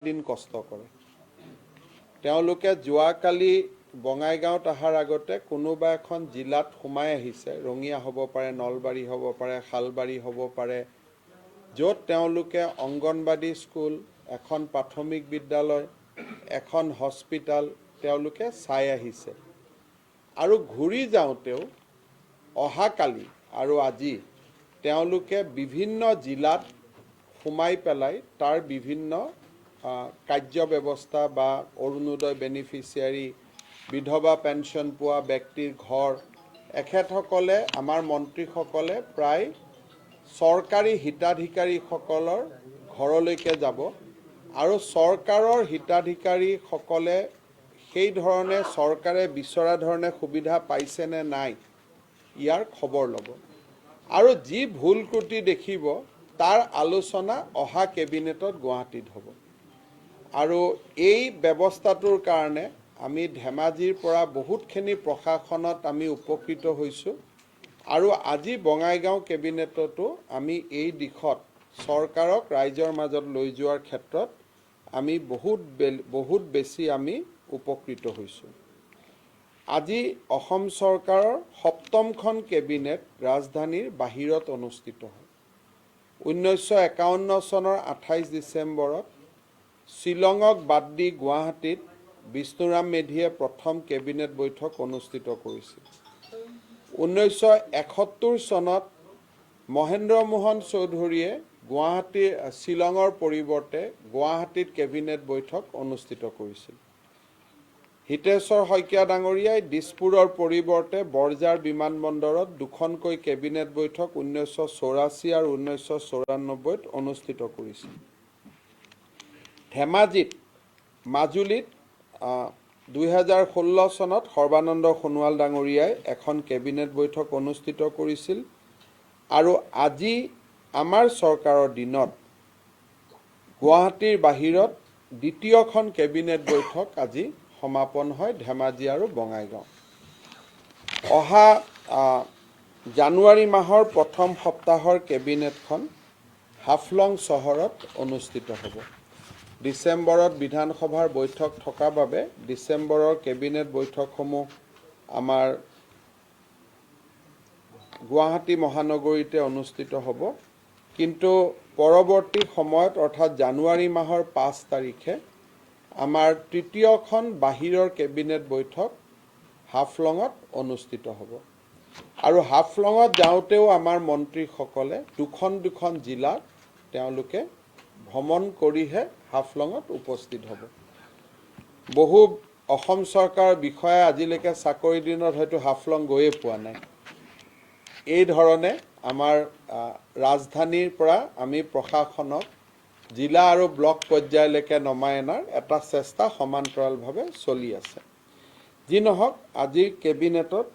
দিন কষ্ট কৰে। তেওঁলোকে যোৱাকালি বঙাইগাঁৱত অহাৰ আগতে কোনোবা এখন জিলাত সোমাই আহিছে, ৰঙিয়া হ'ব পাৰে, নলবাৰী হ'ব পাৰে, শালবাৰী হ'ব পাৰে, য'ত তেওঁলোকে অংগনবাদী স্কুল, এখন প্ৰাথমিক বিদ্যালয়, এখন হস্পিটাল তেওঁলোকে চাই আহিছে। আৰু ঘূৰি যাওঁতেও অহাকালি আৰু আজি তেওঁলোকে বিভিন্ন জিলাত সোমাই পেলাই তাৰ বিভিন্ন কাৰ্য ব্যৱস্থা বা অৰুণোদয় বেনিফিচিয়াৰী, বিধৱা পেঞ্চন পোৱা ব্যক্তিৰ ঘৰ, এখেতসকলে আমাৰ মন্ত্ৰীসকলে প্ৰায় চৰকাৰী হিতাধিকাৰীসকলৰ ঘৰলৈকে যাব আৰু চৰকাৰৰ হিতাধিকাৰীসকলে সেই ধৰণে চৰকাৰে বিচৰা ধৰণে সুবিধা পাইছে নে নাই ইয়াৰ খবৰ ল'ব। আৰু যি ভুল ত্ৰুটি দেখিব তাৰ আলোচনা অহা কেবিনেটত গুৱাহাটীত হ'ব। আৰু এই ব্যৱস্থাটোৰ কাৰণে আমি ধেমাজিৰ পৰা বহুতখিনি প্ৰশাসনত আমি উপকৃত হৈছোঁ। আৰু আজি বঙাইগাঁও কেবিনেটতো আমি এই দিশত চৰকাৰক ৰাইজৰ মাজত লৈ যোৱাৰ ক্ষেত্ৰত আমি বহুত বেছি আমি উপকৃত হৈছোঁ। আজি অসম চৰকাৰৰ ৭মখন কেবিনেট ৰাজধানীৰ বাহিৰত অনুষ্ঠিত হয়। 1951 চনৰ 28 ডিচেম্বৰত শ্বিলঙক বাদ দি গুৱাহাটীত বিষ্ণুৰাম মেধিয়ে প্ৰথম কেবিনেট বৈঠক অনুষ্ঠিত কৰিছিল। 1971 চনত মহেন্দ্ৰ মোহন চৌধুৰীয়ে শ্বিলঙৰ পৰিৱৰ্তে গুৱাহাটীত কেবিনেট বৈঠক অনুষ্ঠিত কৰিছিল। হিতেশ্বৰ শইকীয়া ডাঙৰীয়াই দিছপুৰৰ পৰিৱৰ্তে বৰঝাৰ বিমানবন্দৰত দুখনকৈ কেবিনেট বৈঠক 1984 আৰু 1994ত অনুষ্ঠিত কৰিছিল। ধেমাজিত, মাজুলীত 2016 চনত সৰ্বানন্দ সোণোৱাল ডাঙৰীয়াই এখন কেবিনেট বৈঠক অনুষ্ঠিত কৰিছিল। আৰু আজি আমাৰ চৰকাৰৰ দিনত গুৱাহাটীৰ বাহিৰত দ্বিতীয়খন কেবিনেট বৈঠক আজি সমাপন হয় ধেমাজি আৰু বঙাইগাঁও। অহা জানুৱাৰী মাহৰ প্ৰথম সপ্তাহৰ কেবিনেটখন হাফলং চহৰত অনুষ্ঠিত হ'ব। ডিচেম্বৰত বিধানসভাৰ বৈঠক থকা বাবে ডিচেম্বৰৰ কেবিনেট বৈঠকসমূহ আমাৰ গুৱাহাটী মহানগৰীতে অনুষ্ঠিত হ'ব। কিন্তু পৰৱৰ্তী সময়ত অৰ্থাৎ জানুৱাৰী মাহৰ 5 তাৰিখে আমাৰ তৃতীয়খন বাহিৰৰ কেবিনেট বৈঠক হাফলঙত অনুষ্ঠিত হ'ব। আৰু হাফলঙত যাওঁতেও আমাৰ মন্ত্ৰীসকলে দুখন জিলাত তেওঁলোকে ভ্ৰমণ কৰিহে হাফলঙত উপস্থিত হ'ব। বহু অসম চৰকাৰৰ বিষয়াই আজিলৈকে চাকৰি দিনত হয়তো হাফলং গৈয়ে পোৱা নাই। এই ধৰণে আমাৰ ৰাজধানীৰ পৰা আমি প্ৰশাসনক জিলা আৰু ব্লক পৰ্যায়লৈকে নমাই অনাৰ এটা চেষ্টা সমান্তৰালভাৱে চলি আছে। যি নহওক, আজিৰ কেবিনেটত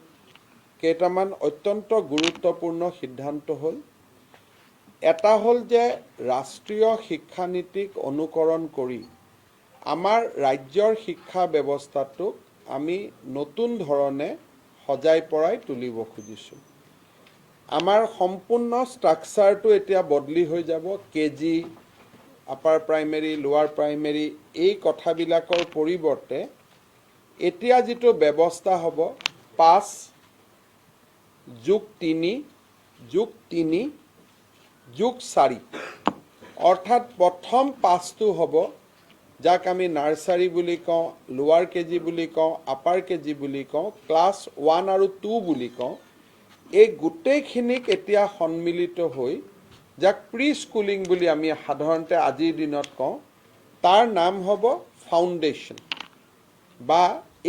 কেইটামান অত্যন্ত গুৰুত্বপূৰ্ণ সিদ্ধান্ত হ'ল। এটা হ'ল যে ৰাষ্ট্ৰীয় শিক্ষানীতিক অনুকৰণ কৰি আমাৰ ৰাজ্যৰ শিক্ষা ব্যৱস্থাটোক আমি নতুন ধৰণে সজাই পৰাই তুলিব খুজিছোঁ। আমাৰ সম্পূৰ্ণ ষ্ট্ৰাকচাৰটো এতিয়া বদলি হৈ যাব। কেজি, আপাৰ প্ৰাইমেৰী, লোৱাৰ প্ৰাইমেৰী এই কথাবিলাকৰ পৰিৱৰ্তে এতিয়া যিটো ব্যৱস্থা হ'ব 5+3+4, অৰ্থাৎ প্ৰথম 5টো হ'ব যাক আমি নাৰ্চাৰী বুলি কওঁ, লোৱাৰ কেজি বুলি কওঁ, আপাৰ কেজি বুলি কওঁ, ক্লাছ 1 আৰু 2 বুলি কওঁ। এই গোটেইখিনিক এতিয়া সন্মিলিত হৈ যাক প্ৰি স্কুলিং বুলি আমি সাধাৰণতে আজিৰ দিনত কওঁ, তাৰ নাম হ'ব ফাউণ্ডেশ্যন, বা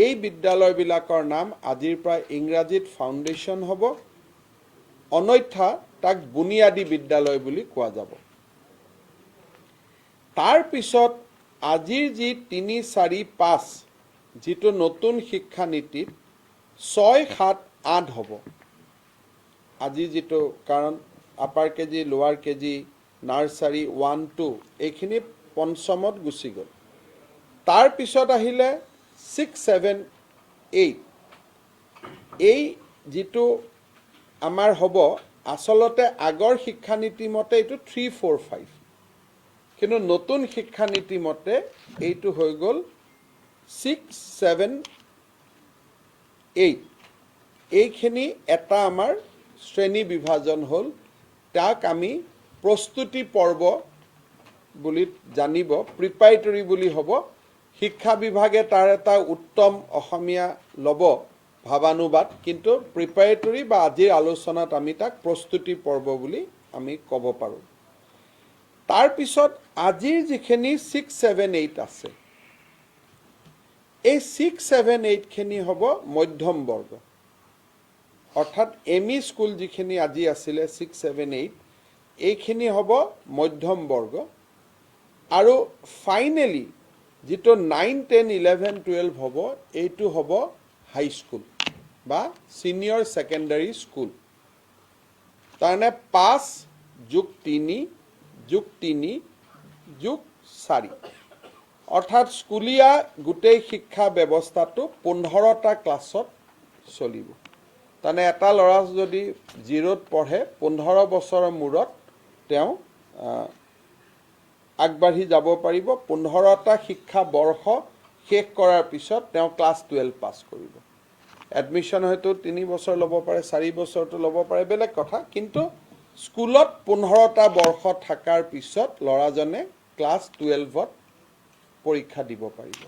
এই বিদ্যালয়বিলাকৰ নাম আজিৰ পৰা ইংৰাজীত ফাউণ্ডেশ্যন হ'ব, অন্যথা তাক বুনিয়াদী বিদ্যালয় বুলি কোৱা যাব। তাৰ পিছত আজিৰ যি 3, 4, 5 যিটো নতুন শিক্ষানীতিত 6, 7, 8 হ'ব। আজি যিটো, কাৰণ আপাৰ কেজি, লোৱাৰ কেজি, নাৰ্চাৰী 1, 2 এইখিনি পঞ্চমত গুচি গ'ল। তাৰ পিছত আহিলে 6, 7, 8। এই যিটো আমাৰ হ'ব, আচলতে আগৰ শিক্ষানীতি মতে এইটো 3, 4, 5। কিন্তু নতুন শিক্ষানীতি মতে এইটো হৈ গ'ল 6, 7, 8 এইখিনি এটা আমাৰ শ্ৰেণী বিভাজন হ'ল তাক আমি প্ৰস্তুতি পৰ্ব বুলি জানিব প্ৰিপাৰেটৰী বুলি হ'ব শিক্ষা বিভাগে তাৰ এটা উত্তম অসমীয়া ল'ব ভাবানুবাদ কিন্তু প্ৰিপাৰেটৰী বা আজিৰ আলোচনাত আমি তাক প্ৰস্তুতি পৰ্ব বুলি আমি ক'ব পাৰোঁ তাৰ পিছত আজিৰ যিখিনি 6, 7, 8 আছে এই 6, 7, 8 খিনি হ'ব মধ্যম বৰ্গ অৰ্থাৎ এমই স্কুল যিখিনি আজি আছিলে 6, 7, 8 এইখিনি হ'ব মধ্যম বৰ্গ আৰু ফাইনেলি যেটো 9, 10, 11, 12 হ'ব এইটো হ'ব হাই স্কুল বা সিনিয়ৰ সেকেন্ডাৰী স্কুল তাৰনে 5 যোগ 3 যোগ 3 যোগ 4 অৰ্থাৎ স্কুলীয়া গোটেই শিক্ষা ব্যৱস্থাটো 15টা ক্লাছত চলিব তাৰনে এটা ল'ৰা যদি 0ত পঢ়ে 15 বছৰৰ মূৰত তেওঁ আগবাঢ়ি যাব পাৰিব 15টা শিক্ষা বৰ্ষ শেষ কৰাৰ পিছত তেওঁ ক্লাছ 12 পাছ কৰিব এডমিশন হয়তো 3 বছৰ ল'ব পাৰে 4 বছৰটো ল'ব পাৰে বেলেগ কথা কিন্তু স্কুলত 15টা বৰ্ষ থাকাৰ পিছত ল'ৰাজনে ক্লাছ 12ত পৰীক্ষা দিব পাৰিব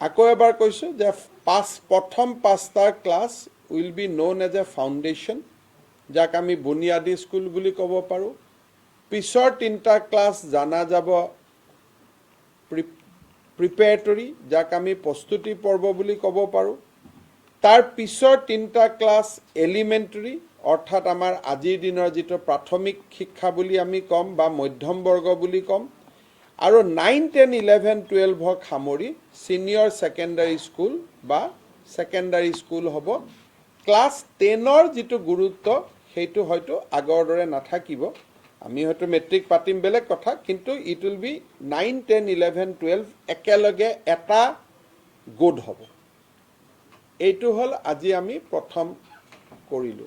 আকৌ এবাৰ কৈছো যে প্ৰথম 5টা class will be known as a foundation যাক আমি বুনিয়াদী স্কুল বুলি ক'ব পাৰোঁ পিছৰ 3টা ক্লাছ জানা যাব প্ৰিপাৰেটৰী যাক আমি প্ৰস্তুতি পৰ্ব বুলি ক'ব পাৰোঁ তাৰ পিছৰ 3টা ক্লাছ এলিমেণ্টাৰী অৰ্থাৎ আমাৰ আজিৰ দিনৰ যেটো প্ৰাথমিক শিক্ষা বুলি আমি কম বা মধ্যম বৰ্গ বুলি কম আৰু 9, 10, 11, 12 সামৰি সিনিয়ৰ সেকেন্ডাৰী স্কুল বা সেকেন্ডাৰী স্কুল হ'ব ক্লাছ 10ৰ যেটো গুৰুত্ব সেইটো হয়তো আগৰ দৰে নাথাকিব আমি হয়তো মেট্ৰিক পাতিম বেলেগ কথা কিন্তু ইট উইল বি 9, 10, 11, 12 একেলগে এটা গোট হ'ব এইটো হ'ল আজি আমি প্ৰথম কৰিলো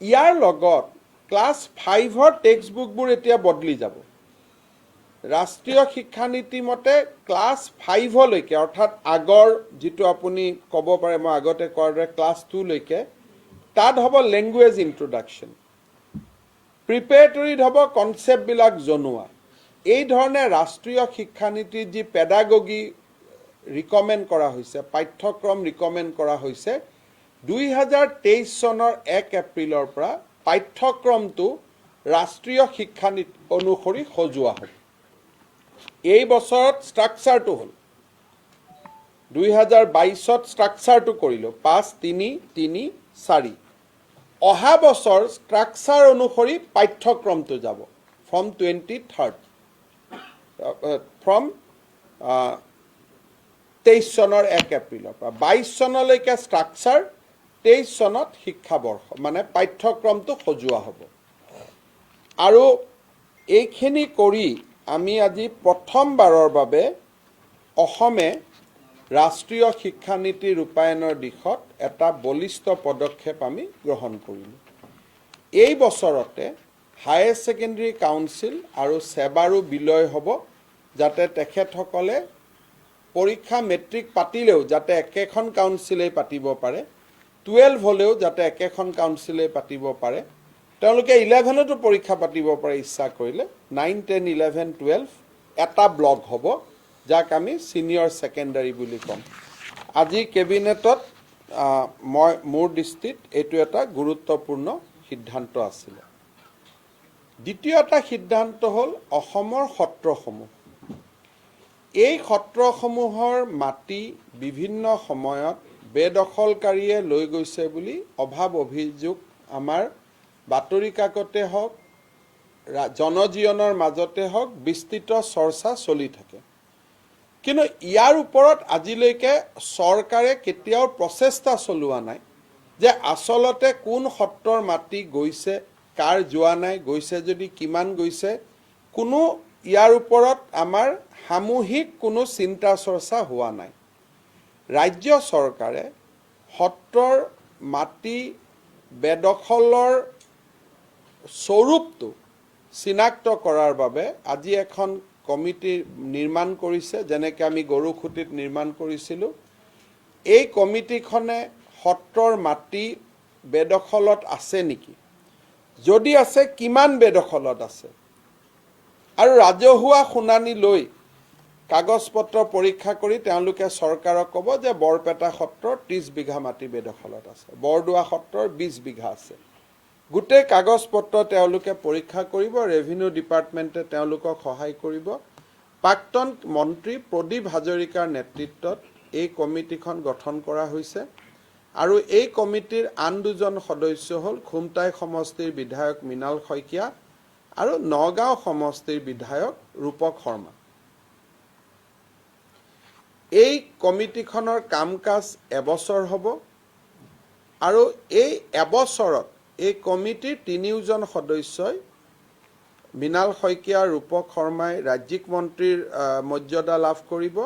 ইয়াৰ লগত ক্লাছ 5ৰ টেক্সট বুকবোৰ এতিয়া বদলি যাব ৰাষ্ট্ৰীয় শিক্ষানীতি মতে ক্লাছ 5 লৈকে অৰ্থাৎ আগৰ যেটো আপুনি ক'ব পাৰে মই আগতে কোৱাৰ দৰে ক্লাছ 2 লৈকে তাত হ'ব ল্যাঙ্গুৱেজ ইন্ট্ৰোডাকচন প্ৰিপাৰেটৰীত হ'ব কনসেপ্ট বিলাক জনোৱা এই ধৰণে ৰাষ্ট্ৰীয় শিক্ষানীতিৰ যি পেডাগগী ৰিকমেন্ড কৰা হৈছে পাঠ্যক্ৰম ৰিকমেন্ড কৰা হৈছে 2023 চনৰ 1 এপ্ৰিলৰ পৰা পাঠ্যক্ৰমটো ৰাষ্ট্ৰীয় শিক্ষানীতি অনুসৰি সজোৱা হ'ব এই বছৰত ষ্ট্ৰাকচাৰটো হ'ল 2022ত ষ্ট্ৰাকচাৰটো কৰিলো 5, 3, 3, 4 অহা বছৰ ষ্ট্ৰাকচাৰ অনুসৰি পাঠ্যক্ৰমটো যাব from 23rd from 23 চনৰ 1 এপ্ৰিলৰ পৰা 22 চনলৈকে ষ্ট্ৰাকচাৰ 23 চনত শিক্ষাবৰ্ষ মানে পাঠ্যক্ৰমটো সজোৱা হ'ব আৰু এইখিনি কৰি আমি আজি প্ৰথমবাৰৰ বাবে অসমে ৰাষ্ট্ৰীয় শিক্ষানীতি ৰূপায়ণৰ দিশত এটা বলিষ্ঠ পদক্ষেপ আমি গ্ৰহণ কৰিলো এই বছৰতে হায়াৰ সেকেন্ডাৰী কাউন্সিল আৰু সেবাৰো বিলয় হ'ব যাতে তেখেতসকলে পৰীক্ষা মেট্ৰিক পাতিলেও যাতে একেখন কাউন্সিলে পাতিব পাৰে 12 হলেও যাতে একেখন কাউন্সিলে পাতিব পাৰে তেওঁলোকে 11তো পৰীক্ষা পাতিব পাৰে ইচ্ছা কৰিলে 9, 10, 11, 12 এটা ব্লক হ'ব যাক আমি সিনিয়ৰ সেকেন্ডাৰী বুলি কম আজি কেবিনেটত মই মোৰ দৃষ্টিত এইটো এটা গুৰুত্বপূৰ্ণ সিদ্ধান্ত আছিল দ্বিতীয় এটা সিদ্ধান্ত হ'ল অসমৰ সত্ৰসমূহ এই সত্ৰসমূহৰ মাটি বিভিন্ন সময়ত বেদখলকাৰীয়ে লৈ গৈছে বুলি অভাৱ অভিযোগ আমাৰ বাতৰি কাকতে হওক জনজীৱনৰ মাজতে হওক বিস্তৃত চৰ্চা চলি থাকে কিন্তু ইয়াৰ ওপৰত আজিলৈকে চৰকাৰে কেতিয়াও প্ৰচেষ্টা চলোৱা নাই যে আসলতে কোন সত্ৰৰ মাটি গৈছে কাৰ যোৱা নাই গৈছে যদি কিমান গৈছে কোনো ইয়াৰ ওপৰত আমাৰ সামূহিক কোনো চিন্তা চৰ্চা হোৱা নাই ৰাজ্য চৰকাৰে সত্ৰৰ মাটি বেদখলৰ স্বৰূপটো চিনাক্ত কৰাৰ বাবে আজি এখন কমিটি নিৰ্মাণ কৰিছে, যেনেকৈ আমি গৰুখুটিত নিৰ্মাণ কৰিছিলোঁ। এই কমিটিখনে সত্ৰৰ মাটি বেদখলত আছে নেকি, যদি আছে কিমান বেদখলত আছে, আৰু ৰাজহুৱা শুনানি লৈ কাগজ পত্ৰ পৰীক্ষা কৰি তেওঁলোকে চৰকাৰক ক'ব যে বৰপেটা সত্ৰৰ 30 বিঘা মাটি বেদখলত আছে, বৰদোৱা সত্ৰৰ 20 বিঘা আছে। গোটেই কাগজ পত্ৰ তেওঁলোকে পৰীক্ষা কৰিব, ৰেভিনিউ ডিপাৰ্টমেণ্টে তেওঁলোকক সহায় কৰিব। প্ৰাক্তন মন্ত্ৰী প্ৰদীপ হাজৰিকাৰ নেতৃত্বত এই কমিটিখন গঠন কৰা হৈছে, আৰু এই কমিটিৰ আন দুজন সদস্য হ'ল খুমটাই সমষ্টিৰ বিধায়ক মৃণাল শইকীয়া আৰু নগাঁও সমষ্টিৰ বিধায়ক ৰূপক শৰ্মা। এই কমিটিখনৰ কাম কাজ এবছৰ হ'ব, আৰু এই এবছৰত এই কমিটিৰ তিনিওজন সদস্যই মৃণাল শইকীয়া ৰূপক শৰ্মাই ৰাজ্যিক মন্ত্ৰীৰ মৰ্যাদা লাভ কৰিব,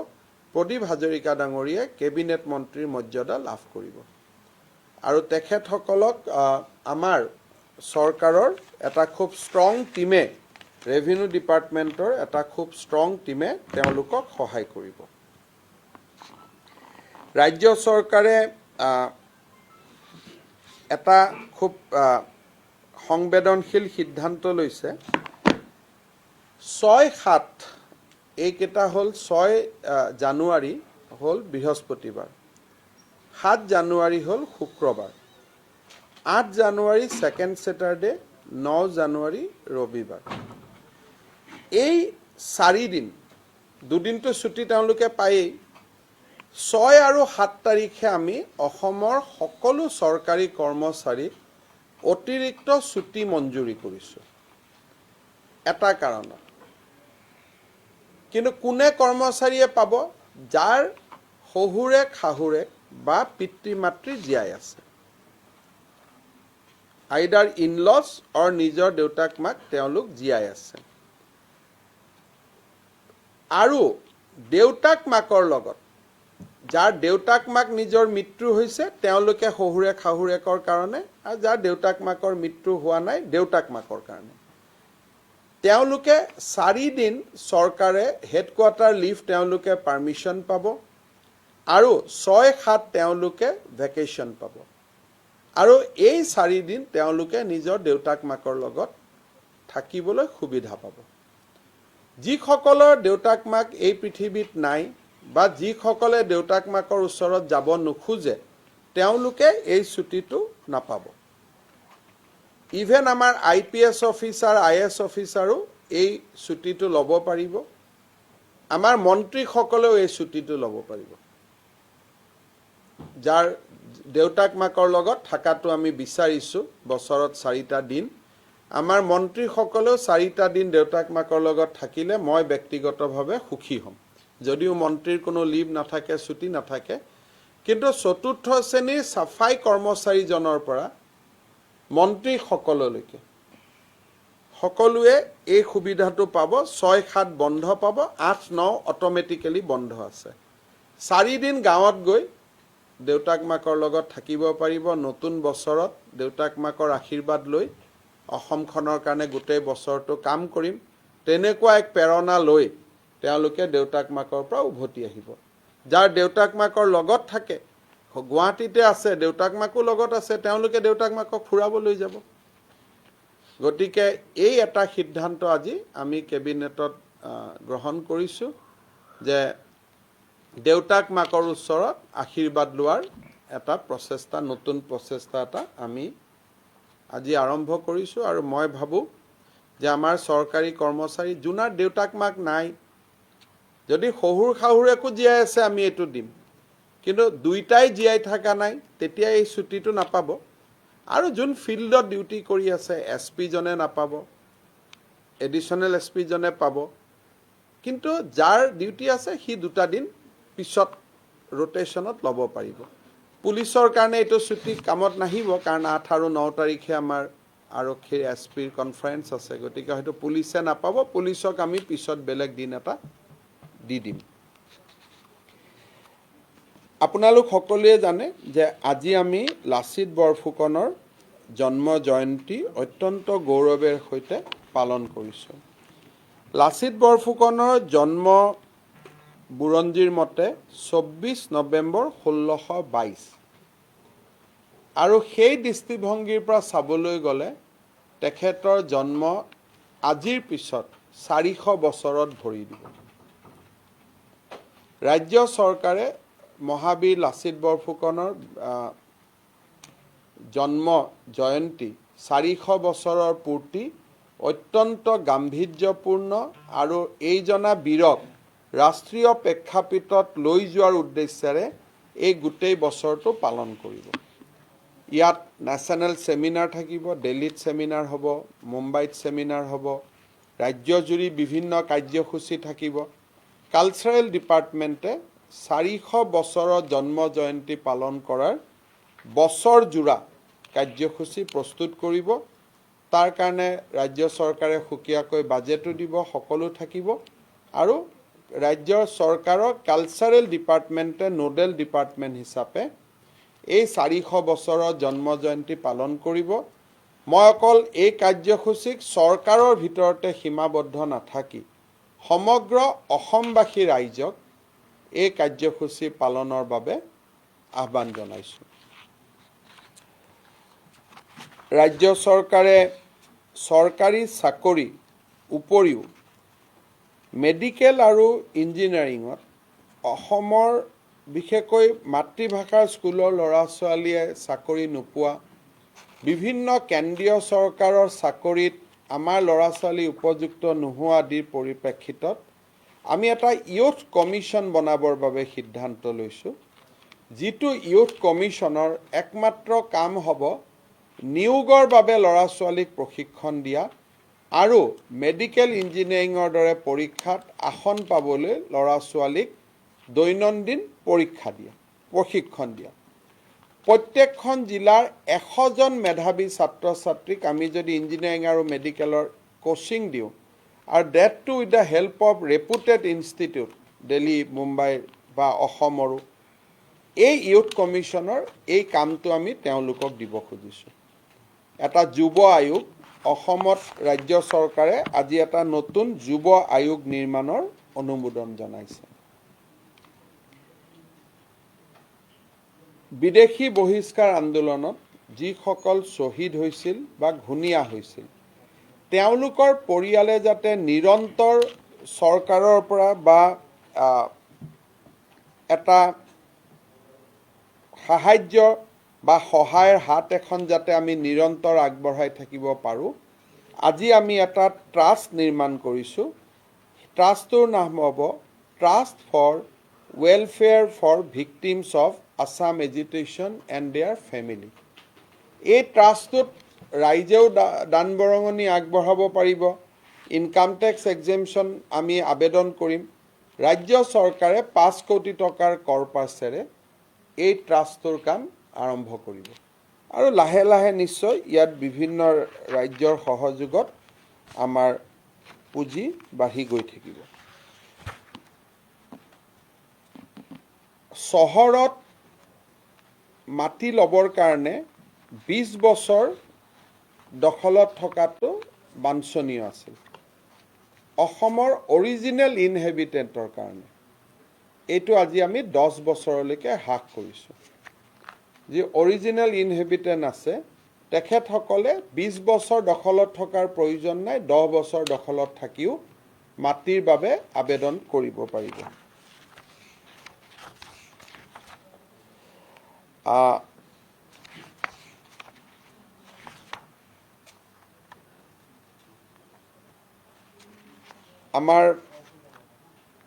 প্ৰদীপ হাজৰিকা ডাঙৰীয়াই কেবিনেট মন্ত্ৰীৰ মৰ্যাদা লাভ কৰিব। আৰু তেখেতসকলক আমাৰ চৰকাৰৰ এটা খুব ষ্ট্ৰং টিমে, ৰেভিনিউ ডিপাৰ্টমেণ্টৰ এটা খুব ষ্ট্ৰং টিমে তেওঁলোকক সহায় কৰিব। ৰাজ্য চৰকাৰে এটা খুব সংবেদনশীল সিদ্ধান্ত লৈছে। 6-7 এইকেইটা হ'ল 6 জানুৱাৰী হ'ল বৃহস্পতিবাৰ, 7 জানুৱাৰী হ'ল শুক্ৰবাৰ, 8 জানুৱাৰী ছেকেণ্ড ছেটাৰডে, 9 জানুৱাৰী ৰবিবাৰ। এই 4 দিন, দুদিনটো ছুটি তেওঁলোকে পায়েই। 6 আৰু 7 তাৰিখে আমি অসমৰ সকলো চৰকাৰী কৰ্মচাৰীক অতিৰিক্ত ছুটি মঞ্জুৰি কৰিছোঁ এটা কাৰণত। কিন্তু কোনে কৰ্মচাৰীয়ে পাব? যাৰ শহুৰেক শাহুৰেক বা পিতৃ মাতৃ জীয়াই আছে, আইদাৰ ইনলছ অৰ নিজৰ দেউতাক মাক তেওঁলোক জীয়াই আছে। আৰু দেউতাক মাকৰ লগত যাৰ দেউতাক মাক নিজৰ মৃত্যু হৈছে তেওঁলোকে শহুৰেক শাহুৰেকৰ কাৰণে, আৰু যাৰ দেউতাক মাকৰ মৃত্যু হোৱা নাই দেউতাক মাকৰ কাৰণে, তেওঁলোকে 4 দিন চৰকাৰে হেডকোৱাৰ্টাৰ লিভ তেওঁলোকে পাৰ্মিশ্যন পাব, আৰু 6-7 তেওঁলোকে ভেকেশ্যন পাব। আৰু এই 4 দিন তেওঁলোকে নিজৰ দেউতাক মাকৰ লগত থাকিবলৈ সুবিধা পাব। যিসকলৰ দেউতাক মাক এই পৃথিৱীত নাই বা যিসকলে দেউতাক মাকৰ ওচৰত যাব নোখোজে তেওঁলোকে এই ছুটিটো নাপাব। ইভেন আমাৰ IPS অফিচাৰ, IS অফিচাৰো এই ছুটিটো ল'ব পাৰিব, আমাৰ মন্ত্ৰীসকলেও এই ছুটিটো ল'ব পাৰিব। যাৰ দেউতাক মাকৰ লগত থকাটো আমি বিচাৰিছোঁ বছৰত 4টা দিন, আমাৰ মন্ত্ৰীসকলেও 4টা দিন দেউতাক মাকৰ লগত থাকিলে মই ব্যক্তিগতভাৱে সুখী হ'ম। যদিও মন্ত্ৰীৰ কোনো লিভ নাথাকে, ছুটি নাথাকে, কিন্তু 4ৰ্থ শ্ৰেণীৰ চাফাই কৰ্মচাৰীজনৰ পৰা মন্ত্ৰীসকললৈকে সকলোৱে এই সুবিধাটো পাব। 6-7 বন্ধ পাব, 8-9 অট'মেটিকেলি বন্ধ আছে। 4 দিন গাঁৱত গৈ দেউতাক মাকৰ লগত থাকিব পাৰিব। নতুন বছৰত দেউতাক মাকৰ আশীৰ্বাদ লৈ অসমখনৰ কাৰণে গোটেই বছৰটো কাম কৰিম, তেনেকুৱা এক প্ৰেৰণা লৈ তেওঁলোকে দেউতাক মাকৰ পৰা উভতি আহিব। যাৰ দেউতাক মাকৰ লগত থাকে, গুৱাহাটীতে আছে, দেউতাক মাকো লগত আছে, তেওঁলোকে দেউতাক মাকক ফুৰাবলৈ যাব। গতিকে এই এটা সিদ্ধান্ত আজি আমি কেবিনেটত গ্ৰহণ কৰিছোঁ যে দেউতাক মাকৰ ওচৰত আশীৰ্বাদ লোৱাৰ এটা প্ৰচেষ্টা, নতুন প্ৰচেষ্টা এটা আমি আজি আৰম্ভ কৰিছোঁ। আৰু মই ভাবোঁ যে আমাৰ চৰকাৰী কৰ্মচাৰী যোনাৰ দেউতাক মাক নাই, যদি শহুৰ শাহুৰেকো জীয়াই আছে আমি এইটো দিম, কিন্তু দুইটাই জীয়াই থকা নাই তেতিয়া এই ছুটিটো নাপাব। আৰু যোন ফিল্ডত ডিউটি কৰি আছে SP জনে নাপাব, এডিশ্যনেল SP জনে পাব, কিন্তু যাৰ ডিউটি আছে সি 2টা দিন পিছত ৰোটেশ্যনত ল'ব পাৰিব। পুলিচৰ কাৰণে এইটো ছুটি কামত নাহিব, কাৰণ 8 আৰু 9 তাৰিখে আমাৰ আৰক্ষীৰ SPৰ কনফাৰেঞ্চ আছে, গতিকে হয়তো পুলিচে নাপাব, পুলিচক আমি পিছত বেলেগ দিন এটা দি দিম। আপোনালোক সকলোৱে জানে যে আজি আমি লাচিত বৰফুকনৰ জন্ম জয়ন্তী অত্যন্ত গৌৰৱেৰ সৈতে পালন কৰিছোঁ। লাচিত বৰফুকনৰ জন্ম বুৰঞ্জীৰ মতে 24 নৱেম্বৰ 1622 আৰু সেই দৃষ্টিভংগীৰ পৰা চাবলৈ গ'লে তেখেতৰ জন্ম আজিৰ পিছত 400 বছৰত ভৰি দিব। ৰাজ্য চৰকাৰে মহাবীৰ লাচিত বৰফুকনৰ জন্ম জয়ন্তী 400 বছৰৰ পূৰ্তি অত্যন্ত গাম্ভীৰ্যপূৰ্ণ আৰু এইজনা বীৰক ৰাষ্ট্ৰীয় প্ৰেক্ষাপটত লৈ যোৱাৰ উদ্দেশ্যেৰে এই গোটেই বছৰটো পালন কৰিব। ইয়াত নেশ্যনেল ছেমিনাৰ থাকিব, দিল্লীত ছেমিনাৰ হ'ব, মুম্বাইত ছেমিনাৰ হ'ব, ৰাজ্যজুৰি বিভিন্ন কাৰ্যসূচী থাকিব। কালচাৰেল ডিপাৰ্টমেণ্টে 400 বছৰৰ জন্ম জয়ন্তী পালন কৰাৰ বছৰজোৰা কাৰ্যসূচী প্ৰস্তুত কৰিব। তাৰ কাৰণে ৰাজ্য চৰকাৰে সুকীয়াকৈ বাজেটো দিব, সকলো থাকিব আৰু ৰাজ্য চৰকাৰৰ কালচাৰেল ডিপাৰ্টমেণ্টে নোডেল ডিপাৰ্টমেণ্ট হিচাপে এই 400 বছৰৰ জন্ম জয়ন্তী পালন কৰিব। মই অকল এই কাৰ্যসূচীক চৰকাৰৰ ভিতৰতে সীমাবদ্ধ নাথাকি সমগ্ৰ অসমবাসী ৰাইজক এই কাৰ্যসূচী পালনৰ বাবে আহ্বান জনাইছোঁ। ৰাজ্য চৰকাৰে চৰকাৰী চাকৰি উপৰিও মেডিকেল আৰু ইঞ্জিনিয়াৰিঙত অসমৰ বিশেষকৈ মাতৃভাষাৰ স্কুলৰ ল'ৰা ছোৱালীয়ে চাকৰি নোপোৱা, বিভিন্ন কেন্দ্ৰীয় চৰকাৰৰ চাকৰিত আমাৰ ল'ৰা ছোৱালী উপযুক্ত নোহোৱা আদিৰ পৰিপ্ৰেক্ষিতত আমি এটা ইউথ কমিশ্যন বনাবৰ বাবে সিদ্ধান্ত লৈছোঁ। যিটো ইউথ কমিশ্যনৰ একমাত্ৰ কাম হ'ব নিয়োগৰ বাবে ল'ৰা ছোৱালীক প্ৰশিক্ষণ দিয়া আৰু মেডিকেল ইঞ্জিনিয়াৰিঙৰ দৰে পৰীক্ষাত আসন পাবলৈ ল'ৰা ছোৱালীক দৈনন্দিন পৰীক্ষা দিয়া, প্ৰশিক্ষণ দিয়া। প্ৰত্যেকখন জিলাৰ 100জন মেধাৱী ছাত্ৰ ছাত্ৰীক আমি যদি ইঞ্জিনিয়াৰিং আৰু মেডিকেলৰ কোচিং দিওঁ আৰু ডেট টু with the help of reputed institute Delhi, Mumbai বা অসমৰো এই ইউথ কমিশ্যনৰ এই কামটো আমি তেওঁলোকক দিব খুজিছোঁ। এটা যুৱ আয়োগ অসমত ৰাজ্য চৰকাৰে আজি এটা নতুন যুৱ আয়োগ নিৰ্মাণৰ অনুমোদন জনাইছে। বিদেশী বহিষ্কাৰ আন্দোলনত যিসকল শ্বহীদ হৈছিল বা ঘূণীয়া হৈছিল তেওঁলোকৰ পৰিয়ালে যাতে নিৰন্তৰ চৰকাৰৰ পৰা বা এটা সাহায্য বা সহায়ৰ হাত এখন যাতে আমি নিৰন্তৰ আগবঢ়াই থাকিব পাৰোঁ, আজি আমি এটা ট্ৰাষ্ট নিৰ্মাণ কৰিছোঁ। ট্ৰাষ্টটোৰ নাম হ'ব trust for welfare for victims of Assam agitation and their family. এই ট্ৰাষ্টটোত ৰাইজেও দান বৰঙণি আগবঢ়াব পাৰিব। ইনকাম টেক্স এক্সেম্পশ্যন আমি আবেদন কৰিম। ৰাজ্য চৰকাৰে 5 কোটি টকাৰ কৰ্পাছেৰে এই ট্ৰাষ্টটোৰ কাম আৰম্ভ কৰিব আৰু লাহে লাহে নিশ্চয় ইয়াত বিভিন্ন ৰাজ্যৰ সহযোগত আমাৰ পুঁজি বাঢ়ি গৈ থাকিব। চহৰত মাটি ল'বৰ কাৰণে 20 বছৰ দখলত থকাটো বাঞ্ছনীয় আছিল। অসমৰ অৰিজিনেল ইনহেবিটেণ্টৰ কাৰণে এইটো আজি আমি 10 বছৰলৈকে হ্ৰাস কৰিছোঁ। যি অৰিজিনেল ইনহেবিটেণ্ট আছে তেখেতসকলে 20 বছৰ দখলত থকাৰ প্ৰয়োজন নাই, 10 বছৰ দখলত থাকিও মাটিৰ বাবে আবেদন কৰিব পাৰিব। আমাৰ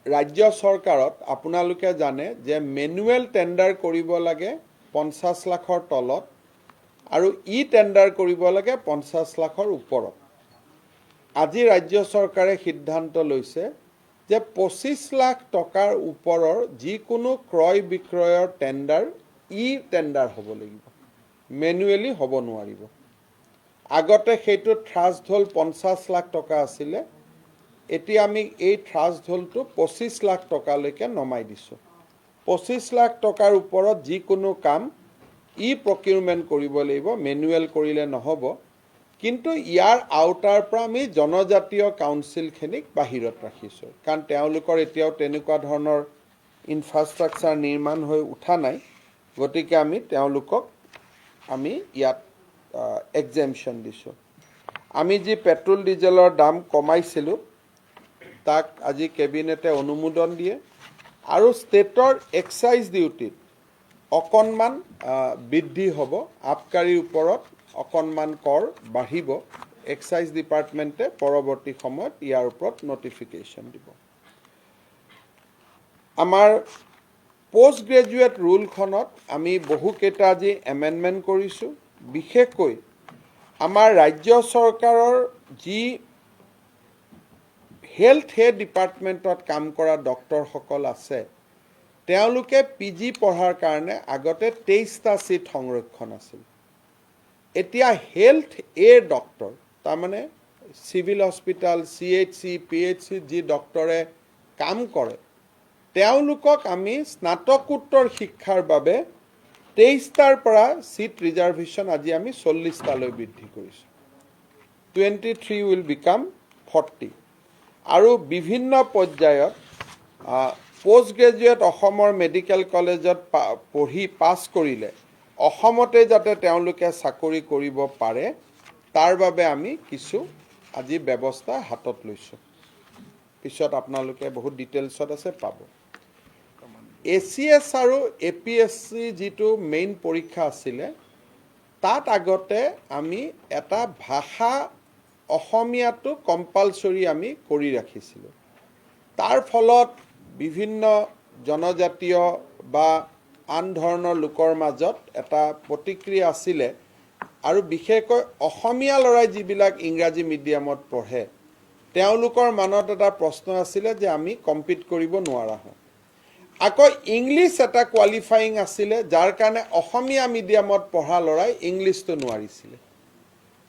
ৰাজ্য চৰকাৰত আপোনালোকে জানে যে মেনুৱেল টেণ্ডাৰ কৰিব লাগে 50 লাখৰ তলত আৰু ই টেণ্ডাৰ কৰিব লাগে 50 লাখৰ ওপৰত। আজি ৰাজ্য চৰকাৰে সিদ্ধান্ত লৈছে যে 25 লাখ টকাৰ ওপৰৰ যিকোনো ক্ৰয় বিক্ৰয়ৰ টেণ্ডাৰ ই টেণ্ডাৰ হ'ব লাগিব, মেনুৱেলি হ'ব নোৱাৰিব। আগতে সেইটো থ্ৰাষ্ট হ'ল 50 লাখ টকা আছিলে, এতিয়া আমি এই থ্ৰাষ্ট হ'লটো 25 লাখ টকালৈকে নমাই দিছোঁ। 25 লাখ টকাৰ ওপৰত যিকোনো কাম ই প্ৰকিউৰমেণ্ট কৰিব লাগিব, মেনুৱেল কৰিলে নহ'ব। কিন্তু ইয়াৰ আওতাৰ পৰা আমি জনজাতীয় কাউন্সিলখিনিক বাহিৰত ৰাখিছোঁ কাৰণ তেওঁলোকৰ এতিয়াও তেনেকুৱা ধৰণৰ ইনফ্ৰাষ্ট্ৰাকচাৰ নিৰ্মাণ হৈ উঠা নাই গতিকে আমি তেওঁলোকক আমি ইয়াত এক্সেম্পশ্যন দিছোঁ আমি যি পেট্ৰল ডিজেলৰ দাম কমাইছিলোঁ তাক আজি কেবিনেটে অনুমোদন দিয়ে আৰু ষ্টেটৰ এক্সাইজ ডিউটিত অকণমান বৃদ্ধি হ'ব আবকাৰীৰ ওপৰত অকণমান কৰ বাঢ়িব এক্সাইজ ডিপাৰ্টমেণ্টে পৰৱৰ্তী সময়ত ইয়াৰ ওপৰত নটিফিকেশ্যন দিব আমাৰ পোষ্ট গ্ৰেজুৱেট ৰুলখনত আমি বহুকেইটা আজি এমেণ্ডমেণ্ট কৰিছোঁ বিশেষকৈ আমাৰ ৰাজ্য চৰকাৰৰ যি হেল্থ ডিপাৰ্টমেণ্টত কাম কৰা ডক্টৰসকল আছে তেওঁলোকে PG পঢ়াৰ কাৰণে আগতে 23টা চিট সংৰক্ষণ আছিল এতিয়া হেল্থ ডক্টৰ তাৰমানে চিভিল হস্পিটাল CHC PHC যি ডক্টৰে কাম কৰে তেওঁলোকক আমি স্নাতকোত্তৰ শিক্ষাৰ বাবে 23টাৰ পৰা চিট ৰিজাৰ্ভেশ্যন আজি আমি 40টালৈ বৃদ্ধি কৰিছোঁ 23 উইল বিকাম 40 আৰু বিভিন্ন পৰ্যায়ত পোষ্ট গ্ৰেজুৱেট অসমৰ মেডিকেল কলেজত পঢ়ি পাছ কৰিলে অসমতে যাতে তেওঁলোকে চাকৰি কৰিব পাৰে তাৰ বাবে আমি কিছু আজি ব্যৱস্থা হাতত লৈছোঁ পিছত আপোনালোকে বহুত ডিটেইলছত আছে পাব ACS আৰু APSC যিটো মেইন পৰীক্ষা আছিলে তাত আগতে আমি এটা ভাষা অসমীয়াটো কম্পালসৰি আমি কৰি ৰাখিছিলোঁ তাৰ ফলত বিভিন্ন জনজাতীয় বা আন ধৰণৰ লোকৰ মাজত এটা প্ৰতিক্ৰিয়া আছিলে আৰু বিশেষকৈ অসমীয়া ল'ৰাই যিবিলাক ইংৰাজী মিডিয়ামত পঢ়ে তেওঁলোকৰ মনত এটা প্ৰশ্ন আছিলে যে আমি কম্পিট কৰিব নোৱাৰা হওঁ আকৌ ইংলিছ এটা কোৱালিফাইং আছিলে যাৰ কাৰণে অসমীয়া মিডিয়ামত পঢ়া ল'ৰাই ইংলিছটো নোৱাৰিছিলে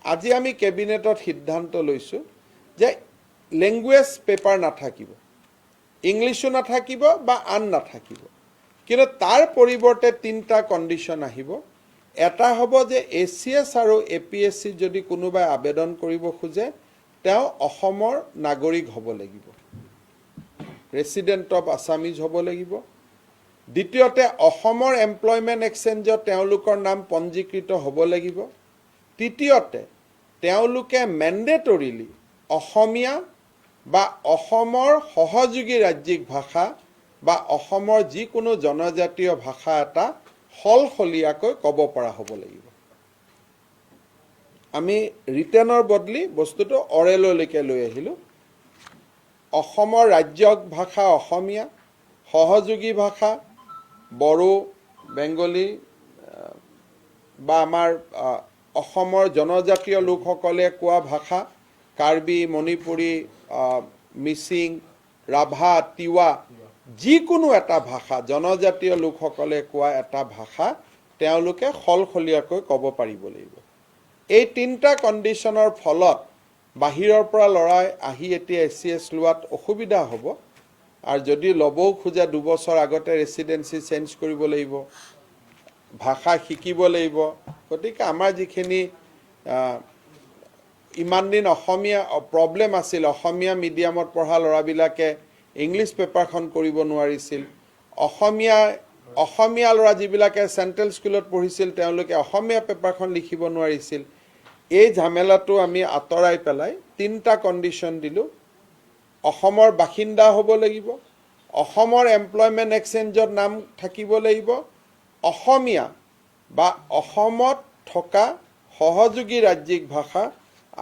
আজি আমি কেবিনেটত সিদ্ধান্ত লৈছোঁ যে লেংগুৱেজ পেপাৰ নাথাকিব ইংলিছো নাথাকিব বা আন নাথাকিব কিন্তু তাৰ পৰিৱৰ্তে তিনিটা কণ্ডিশ্যন আহিব এটা হ'ব যে ACS আৰু APSC যদি কোনোবাই আবেদন কৰিব খোজে তেওঁ অসমৰ নাগৰিক হ'ব লাগিব ৰেচিডেণ্ট অফ আছামিজ হ'ব লাগিব দ্বিতীয়তে অসমৰ এমপ্লয়মেণ্ট এক্সচেঞ্জত তেওঁলোকৰ নাম পঞ্জীকৃত হ'ব লাগিব তৃতীয়তে তেওঁলোকে মেণ্ডেটৰিলি অসমীয়া বা অসমৰ সহযোগী ৰাজ্যিক ভাষা বা অসমৰ যিকোনো জনজাতীয় ভাষা এটা সলসলীয়াকৈ ক'ব পৰা হ'ব লাগিব আমি ৰিটেনৰ বদলি বস্তুটো অৰেললৈকে লৈ আহিলোঁ অসমৰ ৰাজ্যিক ভাষা অসমীয়া সহযোগী ভাষা বড়ো বেংগলী বা আমাৰ অসমৰ জনজাতীয় লোকসকলে কোৱা ভাষা কাৰ্বি মণিপুৰী মিচিং ৰাভা তিৱা যিকোনো এটা ভাষা জনজাতীয় লোকসকলে কোৱা এটা ভাষা তেওঁলোকে সলসলীয়াকৈ ক'ব পাৰিব লাগিব এই তিনিটা কণ্ডিশ্যনৰ ফলত বাহিৰৰ পৰা ল'ৰাই আহি এতিয়া ACS লোৱাত অসুবিধা হ'ব আৰু যদি ল'বও খোজে 2 বছৰ আগতে ৰেচিডেন্সি চেঞ্জ কৰিব লাগিব ভাষা শিকিব লাগিব গতিকে আমাৰ যিখিনি ইমান দিন অসমীয়া প্ৰব্লেম আছিল অসমীয়া মিডিয়ামত পঢ়া ল'ৰাবিলাকে ইংলিছ পেপাৰখন কৰিব নোৱাৰিছিল অসমীয়া ল'ৰা যিবিলাকে চেণ্ট্ৰেল স্কুলত পঢ়িছিল তেওঁলোকে অসমীয়া পেপাৰখন লিখিব নোৱাৰিছিল এই ঝামেলাটো আমি আঁতৰাই পেলাই তিনিটা কণ্ডিশ্যন দিলোঁ অসমৰ বাসিন্দা হ'ব লাগিব অসমৰ এমপ্লয়মেণ্ট এক্সচেঞ্জত নাম থাকিব লাগিব অসমীয়া বা অসমত থকা সহযোগী ৰাজ্যিক ভাষা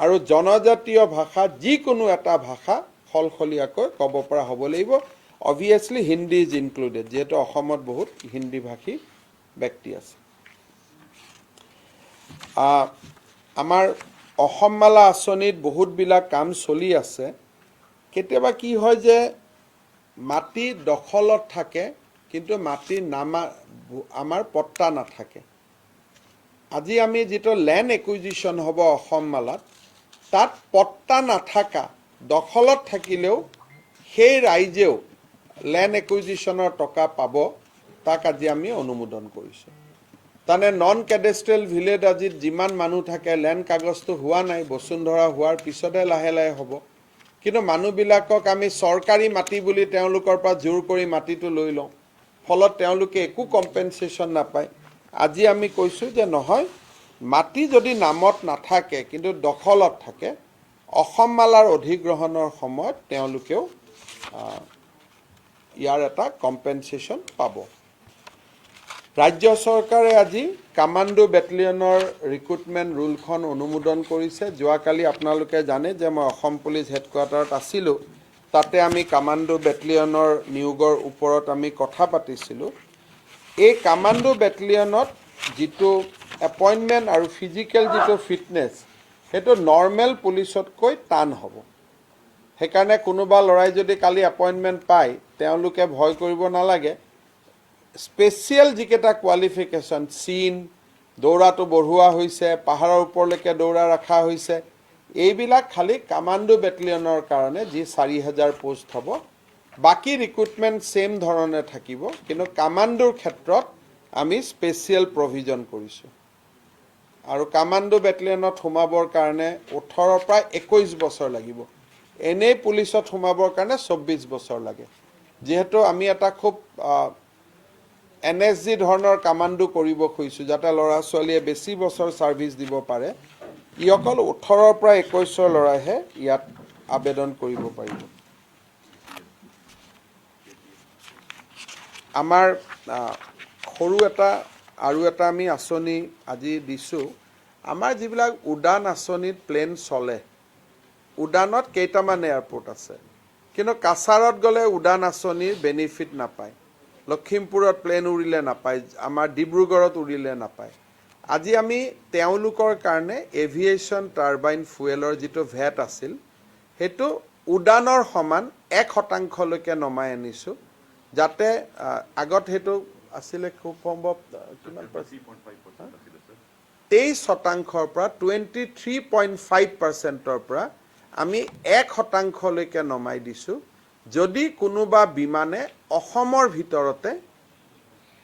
আৰু জনজাতীয় ভাষা যিকোনো এটা ভাষা সলসলীয়াকৈ ক'ব পৰা হ'ব লাগিব অবভিয়াছলি হিন্দী ইজ ইনক্লুডেড যিহেতু অসমত বহুত হিন্দী ভাষী ব্যক্তি আছে আমাৰ অসম মালা আঁচনিত বহুতবিলাক কাম চলি আছে কেতিয়াবা কি হয় যে মাটি দখলত থাকে কিন্তু মাটি আমাৰ পট্টা নাথাকে আজি আমি যেটো ল্যান্ড একুইজিশন হ'ব অসম মালাত তাত পট্টা নাথাকা দখলত থাকিলেও সেই ৰাইজেও ল্যান্ড একুইজিশনৰ টকা পাব তাক আজি আমি অনুমোদন কৰিছোঁ তাৰমানে নন কেডেষ্ট্ৰিয়েল ভিলেজ আজিত যিমান মানুহ থাকে লেণ্ড কাগজটো হোৱা নাই, বসুন্ধৰা হোৱাৰ পিছতে লাহে লাহে হ'ব। কিন্তু মানুহবিলাকক আমি চৰকাৰী মাটি বুলি তেওঁলোকৰ পৰা জোৰ কৰি মাটিটো লৈ লওঁ, ফলত তেওঁলোকে একো কম্পেনচেশ্যন নাপায়। আজি আমি কৈছোঁ যে নহয়, মাটি যদি নামত নাথাকে কিন্তু দখলত থাকে, অসম মালাৰ অধিগ্ৰহণৰ সময়ত তেওঁলোকেও ইয়াৰ এটা কম্পেনচেশ্যন পাব। ৰাজ্য চৰকাৰে আজি কামাণ্ডো বেটেলিয়নৰ ৰিক্ৰুটমেণ্ট ৰুলখন অনুমোদন কৰিছে। যোৱাকালি আপোনালোকে জানে যে মই অসম পুলিচ হেডকোৱাৰ্টাৰত আছিলোঁ, তাতে আমি কামাণ্ডো বেটেলিয়নৰ নিয়োগৰ ওপৰত আমি কথা পাতিছিলোঁ। এই কামাণ্ডো বেটেলিয়নত যিটো এপইণ্টমেণ্ট আৰু ফিজিকেল যিটো ফিটনেছ, সেইটো নৰ্মেল পুলিচতকৈ টান হ'ব। সেইকাৰণে কোনোবা ল'ৰাই যদি কালি এপইণ্টমেণ্ট পায়, তেওঁলোকে ভয় কৰিব নালাগে। স্পেচিয়েল যিকেইটা কোৱালিফিকেশ্যন, চিন, দৌৰাটো বঢ়োৱা হৈছে, পাহাৰৰ ওপৰলৈকে দৌৰা ৰখা হৈছে, এইবিলাক খালি কামাণ্ডো বেটেলিয়নৰ কাৰণে যি 4000 পোষ্ট হ'ব। বাকী ৰিক্ৰুটমেণ্ট ছেইম ধৰণে থাকিব, কিন্তু কামাণ্ডোৰ ক্ষেত্ৰত আমি স্পেচিয়েল প্ৰভিজন কৰিছোঁ। আৰু কামাণ্ডো বেটেলিয়নত সোমাবৰ কাৰণে 18 পৰা 21 বছৰ লাগিব। এনেই পুলিচত সোমাবৰ কাৰণে 24 বছৰ লাগে। যিহেতু আমি এটা খুব NSG ধৰণৰ কামাণ্ডো কৰিব খুজিছোঁ, যাতে ল'ৰা ছোৱালীয়ে বেছি বছৰ ছাৰ্ভিচ দিব পাৰে। ই অকল 18 পৰা 21 ল'ৰাইহে ইয়াত আবেদন কৰিব পাৰিব। আমাৰ সৰু আৰু এটা আমি আঁচনি আজি দিছোঁ। আমাৰ যিবিলাক উড়ান আঁচনিত প্লেন চলে, উড়ানত কেইটামান এয়াৰপৰ্ট আছে, কিন্তু কাছাৰত গ'লে উড়ান আঁচনিৰ বেনিফিট নাপায়। লখিমপুৰত প্লেন উৰিলে নাপায়, আমাৰ ডিব্ৰুগড়ত উৰিলে নাপায়। আজি আমি তেওঁলোকৰ কাৰণে এভিয়েশ্যন টাৰ্বাইন ফুৱেলৰ যিটো ভেট আছিল, সেইটো উড়ানৰ সমান 1% নমাই আনিছোঁ, যাতে আগত সেইটো আছিলে খুব সম্ভৱ কিমান 23% পৰা 23.5%ৰ পৰা আমি 1% নমাই দিছোঁ, যদি কোনোবা বিমানে অসমৰ ভিতৰতে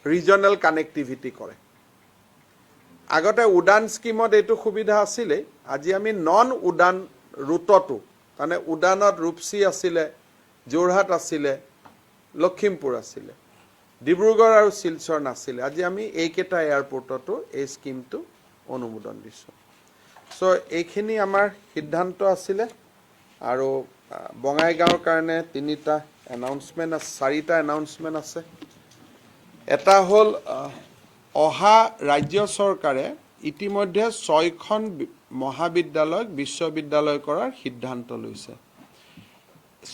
ৰিজনেল কানেক্টিভিটি কৰে। আগতে উড়ান স্কিমত এইটো সুবিধা আছিলেই, আজি আমি নন উড়ান ৰুটতো, তাৰমানে উড়ানত ৰূপসী আছিলে, যোৰহাট আছিলে, লখিমপুৰ আছিলে, ডিব্ৰুগড় আৰু শিলচৰ নাছিলে। আজি আমি এইকেইটা এয়াৰপৰ্টতো এই স্কিমটো অনুমোদন দিছোঁ। চ' এইখিনি আমাৰ সিদ্ধান্ত আছিলে। আৰু বঙাইগাঁৱৰ কাৰণে 3টা এনাউন্সমেণ্ট আছে, 4টা এনাউন্সমেণ্ট আছে। এটা হ'ল, অহা ৰাজ্য চৰকাৰে ইতিমধ্যে 6খন মহাবিদ্যালয়ক বিশ্ববিদ্যালয় কৰাৰ সিদ্ধান্ত লৈছে।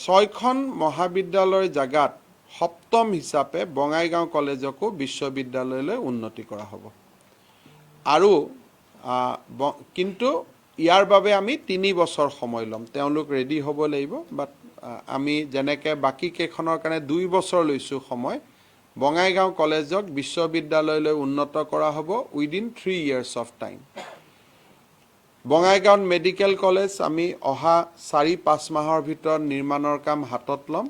6খন মহাবিদ্যালয়ৰ জাগাত 7ম হিচাপে বঙাইগাঁও কলেজকো বিশ্ববিদ্যালয়লৈ উন্নতি কৰা হ'ব। আৰু কিন্তু ইয়াৰ বাবে আমি 3 বছৰ সময় ল'ম। তেওঁলোক ৰেডি হ'ব লাগিব, বাট আমি যেনেকৈ বাকী কেইখনৰ কাৰণে 2 বছৰ লৈছোঁ সময়, বঙাইগাঁও কলেজক বিশ্ববিদ্যালয়লৈ উন্নত কৰা হ'ব উইদিন 3 years অফ টাইম। বঙাইগাঁৱত মেডিকেল কলেজ আমি অহা 4-5 মাহৰ ভিতৰত নিৰ্মাণৰ কাম হাতত ল'ম।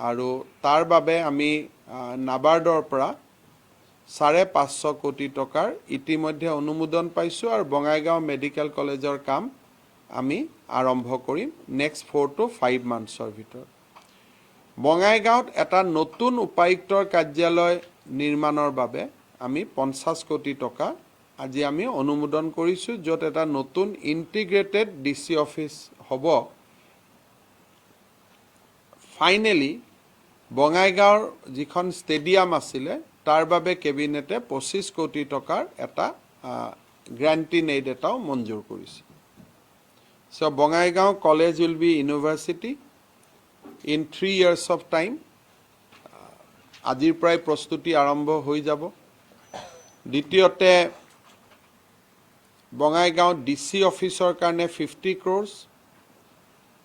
আৰু তাৰ বাবে আমি নাবাৰ্ডৰ পৰা 550 কোটি টকাৰ ইতিমধ্যে অনুমোদন পাইছোঁ, আৰু বঙাইগাঁও মেডিকেল কলেজৰ কাম আমি আৰম্ভ কৰিম নেক্সট 4 to 5 monthsৰ ভিতৰত। বঙাইগাঁৱত এটা নতুন উপায়ুক্তৰ কাৰ্যালয় নিৰ্মাণৰ বাবে আমি 50 কোটি টকা আজি আমি অনুমোদন কৰিছোঁ, য'ত এটা নতুন ইণ্টিগ্ৰেটেড DC অফিচ হ'ব। ফাইনেলি বঙাইগাঁৱৰ যিখন ষ্টেডিয়াম আছিলে, তাৰ বাবে কেবিনেটে 25 কোটি টকাৰ এটা গ্ৰেণ্টিন এইড এটাও মঞ্জুৰ কৰিছে। So' Bongaigaon college will be university in 3 years of time. আজিৰ পৰাই প্ৰস্তুতি আৰম্ভ হৈ যাব। দ্বিতীয়তে, বঙাইগাঁৱত DC অফিচৰ কাৰণে 50 crores,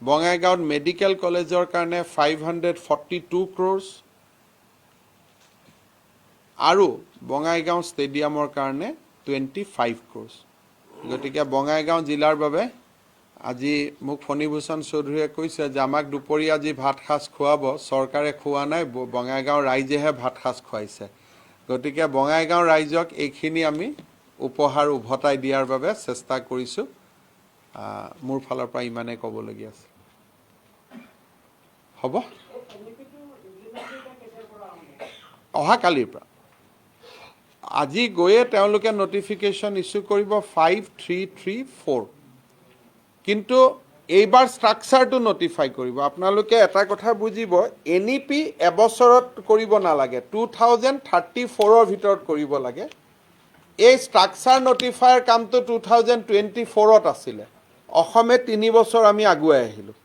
বঙাইগাঁৱত মেডিকেল কলেজৰ কাৰণে 542 crores, আৰু বঙাইগাঁও ষ্টেডিয়ামৰ কাৰণে 25 crores। গতিকে বঙাইগাঁও জিলাৰ বাবে আজি মোক ফণীভূষণ চৌধুৰীয়ে কৈছে যে আমাক দুপৰীয়া আজি ভাত সাজ খুৱাব, চৰকাৰে খোৱা নাই, বঙাইগাঁও ৰাইজেহে ভাত সাজ খুৱাইছে। গতিকে বঙাইগাঁও ৰাইজক এইখিনি আমি উপহাৰ উভতাই দিয়াৰ বাবে চেষ্টা কৰিছোঁ মোৰ ফালৰ পৰা ইমানেই ক'বলগীয়া আছে হ'ব অহাকালিৰ পৰা আজি গৈয়ে তেওঁলোকে নটিফিকেশ্যন ইছ্যু কৰিব 5334 কিন্তু এইবাৰ ষ্ট্ৰাকচাৰটো নটিফাই কৰিব আপোনালোকে এটা কথা বুজিব NEP এবছৰত কৰিব নালাগে 2034ৰ ভিতৰত কৰিব লাগে এই ষ্ট্ৰাকচাৰ নটিফায়াৰ কামটো 2024ত আছিলে অসমে 3 বছৰ আমি আগুৱাই আহিলোঁ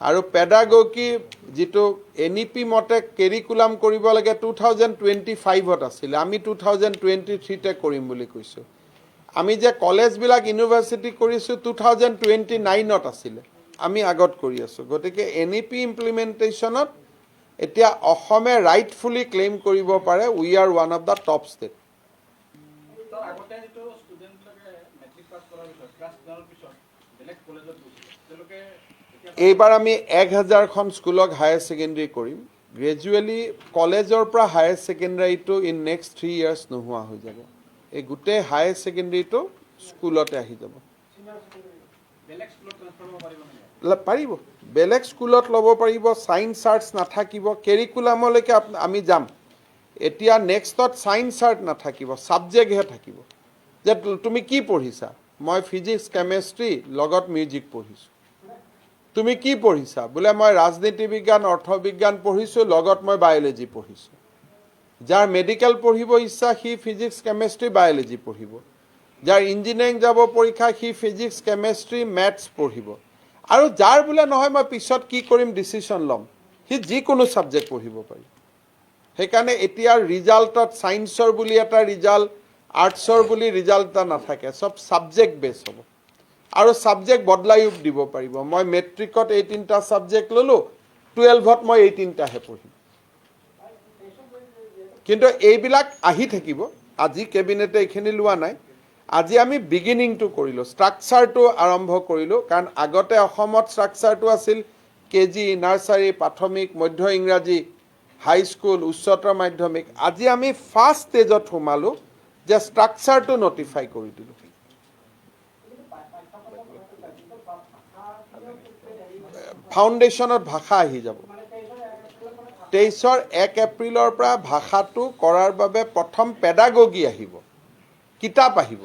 আৰু পেডাগগি যেটো NEP মতে কেৰিকুলাম কৰিব লাগে 2025ত আছিলে আমি 2023তে কৰিম বুলি কৈছো আমি যে কলেজবিলাক ইউনিভাৰ্সিটি কৰিছো 2029ত আছিলে আমি আগত কৰি আছো গতিকে NEP ইমপ্লিমেন্টেশনত এতিয়া অসমে ৰাইটফুলি ক্লেম কৰিব পাৰে we are one of the top state আগতে যেটো ষ্টুডেন্ট লাগে মেট্ৰিক পাছ কৰাৰ পিছত ক্লাছ 12 পিছত বেলেগ কলেজত গৈছিল তেওঁলোকে এইবাৰ আমি 1000খন স্কুলক হায়াৰ সেকেন্ডাৰী কৰিম গ্ৰেজুৱেলি কলেজৰ পৰা হায়াৰ সেকেন্ডাৰীটো ইন নেক্সট 3 ইয়াৰ্স নোহোৱা হৈ যাব এই গুটে হায়াৰ সেকেন্ডাৰীটো স্কুলতে আহি যাব বেলেগ স্কুলত ট্ৰান্সফাৰ কৰিব পাৰিব পাৰিব বেলেগ স্কুলত ল'ব পাৰিব সায়েন্স আৰ্টস নাথাকিব কেৰিকুলামলৈকে আমি যাম এতিয়া নেক্সটত সায়েন্স আৰ্ট নাথাকিব সাবজেক্টহে থাকিব যে তুমি কি পঢ়িছা মই ফিজিক্স কেমিষ্ট্ৰি লগত মিউজিক পঢ়িছো তুমি কি পঢ়িছা বলে মই ৰাজনীতি বিজ্ঞান অৰ্থবিজ্ঞান পঢ়িছো লগত মই বায়োলজি পঢ়িছো যাৰ মেডিকেল পঢ়িব ইচ্ছা সি ফিজিক্স কেমিষ্ট্ৰি বায়োলজি পঢ়িব যাৰ ইঞ্জিনিয়াৰিং যাব পৰীক্ষা সি ফিজিক্স কেমিষ্ট্ৰি ম্যাথছ পঢ়িব আৰু যাৰ বলে নহয় মই পিছত কি কৰিম ডিসিশন লম সি যিকোনো সাবজেক্ট পঢ়িব পাৰি সেইকাৰণে এতিয়া ৰিজাল্টত সায়েন্সৰ বুলি এটা ৰিজাল্ট আৰ্টছৰ বুলি ৰিজাল্ট এটা নাথাকে সব সাবজেক্ট বেস হ'ব আৰু সাবজেক্ট বদলাইও দিব পাৰিব মই মেট্ৰিকত 18টা সাবজেক্ট ললো 12ত মই 18টাহে পঢ়িম কিন্তু এইবিলাক আহি থাকিব আজি কেবিনেটে এইখিনি লোৱা নাই আজি আমি বিগিনিংটো কৰিলো ষ্ট্ৰাকচাৰটো আৰম্ভ কৰিলো কাৰণ আগতে অসমত ষ্ট্ৰাকচাৰটো আছিল কেজি নাৰ্সাৰী প্ৰাথমিক মধ্য ইংৰাজী হাই স্কুল উচ্চতৰ মাধ্যমিক আজি আমি ফাৰ্স্ট ষ্টেজত সোমালো যে ষ্ট্ৰাকচাৰটো নটিফাই কৰি দিলো ফাউণ্ডেশ্যনত ভাষা আহি যাব 23ৰ 1 এপ্ৰিলৰ পৰা ভাষাটো কৰাৰ বাবে প্ৰথম পেডাগগি আহিব কিতাপ আহিব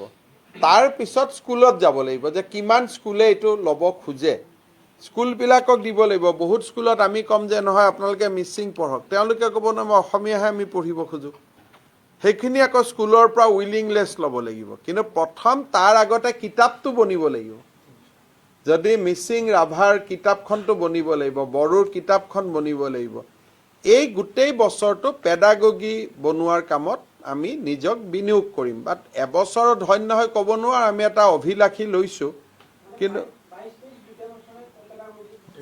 তাৰ পিছত স্কুলত যাব লাগিব যে কিমান স্কুলে এটো লব খুজে স্কুল বিলাকক দিব লাগিব বহুত স্কুলত আমি কম যে নহয় আপোনালোকে মিছিং পঢ়ক তেওঁলোকে ক'ব ন মই অসমীয়াহে আমি পঢ়িব খুজো সেইখিনি আকৌ স্কুলৰ পৰা উইলিংলেছ ল'ব লাগিব কিন্তু প্ৰথম তাৰ আগতে কিতাপটো বনিব লাগিব যদি মিছিং ৰাভাৰ কিতাপখনটো বনিব লাগিব বড়োৰ কিতাপখন বনিব লাগিব এই গুটেই বছৰটো পেডাগগি বনোৱাৰ কামত আমি নিজক বিনিয়োগ কৰিম বাট এবছৰত ধন্য হৈ ক'ব নোৱাৰো আমি এটা অভিলাষী লৈছো কিন্তু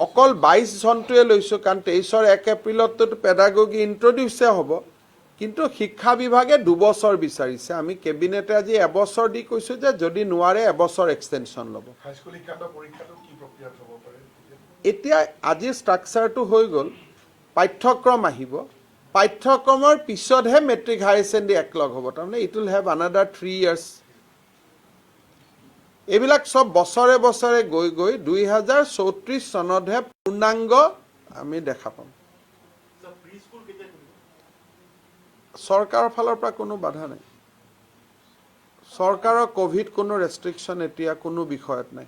অকল 22 জনটোৱে লৈছো কাৰণ 23ৰ 1 এপ্ৰিলতটো পেডাগগি ইন্ট্ৰোডিউসে হ'ব কিন্তু শিক্ষা বিভাগে 2 বছৰ বিচাৰিছে আমি কেবিনেটে আজি এবছৰ দি কৈছো যে যদি নোৱাৰে এবছৰ এক্সটেনশন ল'ব হাই স্কুল শিক্ষান্ত পৰীক্ষাটো কি প্ৰক্ৰিয়াত হ'ব পাৰে এতিয়া আজি ষ্ট্ৰাকচাৰটো হৈ গ'ল পাঠ্যক্ৰম আহিব পাঠ্যক্ৰমৰ পিছতহে মেট্ৰিক হায়াৰ সেকেন্ডাৰী একলগ হ'ব তাৰমানে it will have another 3 years এইবিলাক সব বছৰে বছৰে গৈ গৈ 2034 চনতহে পূৰ্ণাংগ আমি দেখা পাম চৰকাৰৰ ফালৰ পৰা কোনো বাধা নাই চৰকাৰৰ কোভিড কোনো ৰেষ্ট্ৰিকশন এতিয়া কোনো বিষয়ত নাই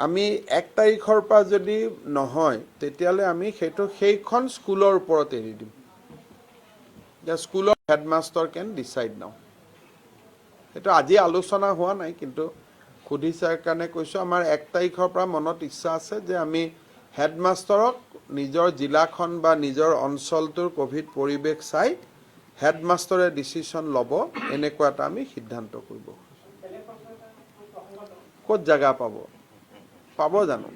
আমি 1 তাৰিখৰ পৰা যদি নহয় তেতিয়ালে আমি সেইখন স্কুলৰ ওপৰত এৰি দিম যে স্কুলৰ হেডমাস্টাৰ কেন ডিসাইড নাও এটা আজি আলোচনা হোৱা নাই কিন্তু খুদিছাৰ কাৰণে কৈছো আমাৰ 1 তাৰিখৰ পৰা মনত ইচ্ছা আছে যে আমি হেডমাস্টাৰক নিজৰ জিলাখন বা নিজৰ অঞ্চলটোৰ কোভিড পৰিবেশ চাই হেডমাস্টাৰে ডিসিশন ল'ব এনেকুৱা এটা আমি সিদ্ধান্ত কৰিব ক'ত জায়গা পাব জানো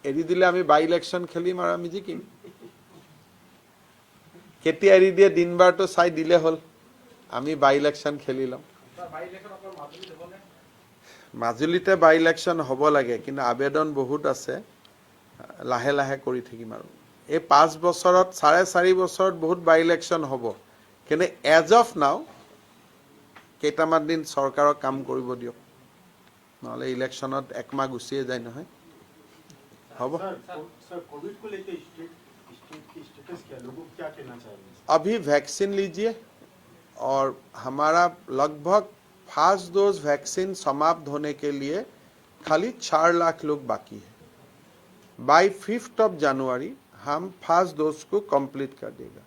এৰি দিলে আমি বাই ইলেকশন খেলিম আৰু আমি জিকিম কেতিয়া এৰি দিয়ে দিনবাৰটো চাই দিলে হ'ল আমি বাই ইলেকশন খেলি লম ছাৰ বাই ইলেকশ্যন অকল মাজুলীত হ'বনে? মাজুলীতে বাই ইলেকশ্যন হ'ব লাগে, কিন্তু আবেদন বহুত আছে, লাহে লাহে কৰি থাকিম আৰু এই 5 বছৰত 4.5 বছৰত বহুত বাই ইলেকশ্যন হ'ব, কিন্তু এজ অফ নাও কেইটামান দিন চৰকাৰক কাম কৰিব দিয়ক, নহ'লে ইলেকশ্যনত 1 মাহ গুচিয়ে যায় নহয়। হ'ব सर कोविड को लेकर स्टेट की स्टेटस क्या, लोगों को क्या कहना चाहेंगे? अभी वैक्सीन लीजिए और हमारा लगभग फर्स्ट डोज वैक्सीन समाप्त होने के लिए खाली 4 लाख लोग बाकी है। बाय 5th ऑफ जनवरी हम फर्स्ट डोज को कंप्लीट कर देगा।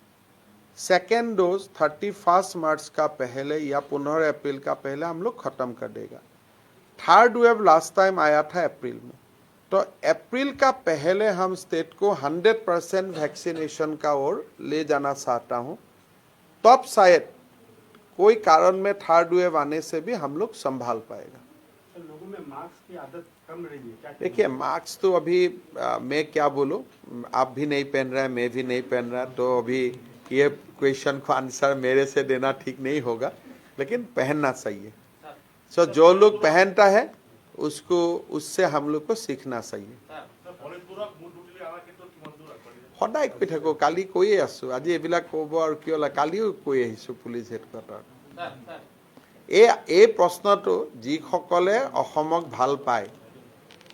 सेकेंड डोज 31 मार्च का पहले या 15 अप्रैल का पहले हम लोग खत्म कर देगा। थर्ड वेव लास्ट टाइम आया था अप्रैल में, तो अप्रैल का पहले हम स्टेट को 100% वैक्सीनेशन का ओर ले जाना चाहता हूं, तब शायद कोई कारण में थर्ड वेव आने से भी हम लोग संभाल पाएगा। सर लोगों में मास्क की आदत कम रही है क्या? देखिए मास्क तो अभी मैं क्या बोलूं, आप भी नहीं पहन रहा है, मैं भी नहीं पहन रहा, तो अभी ये क्वेश्चन का आंसर मेरे से देना ठीक नहीं होगा, लेकिन पहनना चाहिए। सो जो लोग पहनता है उसको, उससे हम लोग को सीखना चाहिए। সদায় কৈ থাকো, কালি কৈয়ে আছো, আজি এইবিলাক ক'ব আৰু কিয় লাগে, কালিও কৈ আহিছো পুলিচ হেডকোৱাৰ্টাৰত। এই প্ৰশ্নটো যিসকলে অসমক ভাল পায়,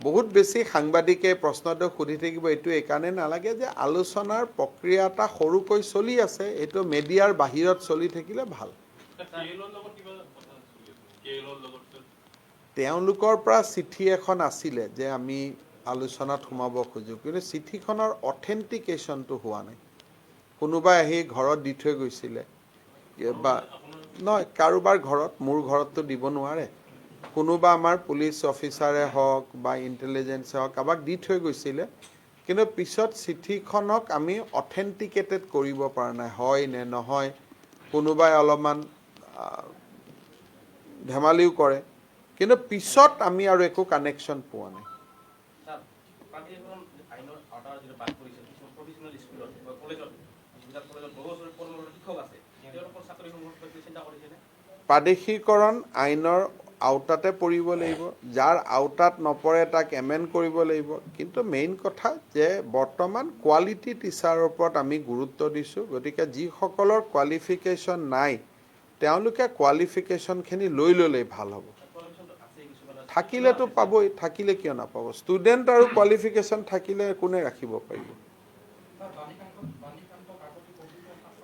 বহুত বেছি সাংবাদিকে এই প্ৰশ্নটো সুধি থাকিব, এইটো এইকাৰণে নালাগে যে আলোচনাৰ প্ৰক্ৰিয়া এটা সৰুকৈ চলি আছে, এইটো মিডিয়াৰ বাহিৰত চলি থাকিলে ভাল। তেওঁলোকৰ পৰা চিঠি এখন আছিলে যে আমি আলোচনাত সোমাব খোজো, কিন্তু চিঠিখনৰ অথেণ্টিকেশ্যনটো হোৱা নাই। কোনোবাই আহি ঘৰত দি থৈ গৈছিলে, বা নহয় কাৰোবাৰ ঘৰত, মোৰ ঘৰততো দিব নোৱাৰে, কোনোবা আমাৰ পুলিচ অফিচাৰে হওক বা ইণ্টেলিজেন্সে হওক কাৰোবাক দি থৈ গৈছিলে, কিন্তু পিছত চিঠিখনক আমি অথেণ্টিকেটেড কৰিব পৰা নাই, হয় নে নহয়, কোনোবাই অলপমান ধেমালিও কৰে, কিন্তু পিছত আমি আৰু একো কানেকশ্যন পোৱা নাই। প্ৰাদেশিকৰণ আইনৰ আওতাতে পৰিব লাগিব, যাৰ আওতাত নপৰে তাক এমেণ্ড কৰিব লাগিব, কিন্তু মেইন কথা যে বৰ্তমান কোৱালিটি টিচাৰৰ ওপৰত আমি গুৰুত্ব দিছোঁ, গতিকে যিসকলৰ কোৱালিফিকেশ্যন নাই তেওঁলোকে কোৱালিফিকেশ্যনখিনি লৈ ল'লেই ভাল হ'ব। থাকিলেতো পাবই, থাকিলে কিয় নাপাব, ষ্টুডেণ্ট আৰু কোৱালিফিকেশ্যন থাকিলে কোনে ৰাখিব পাৰিব।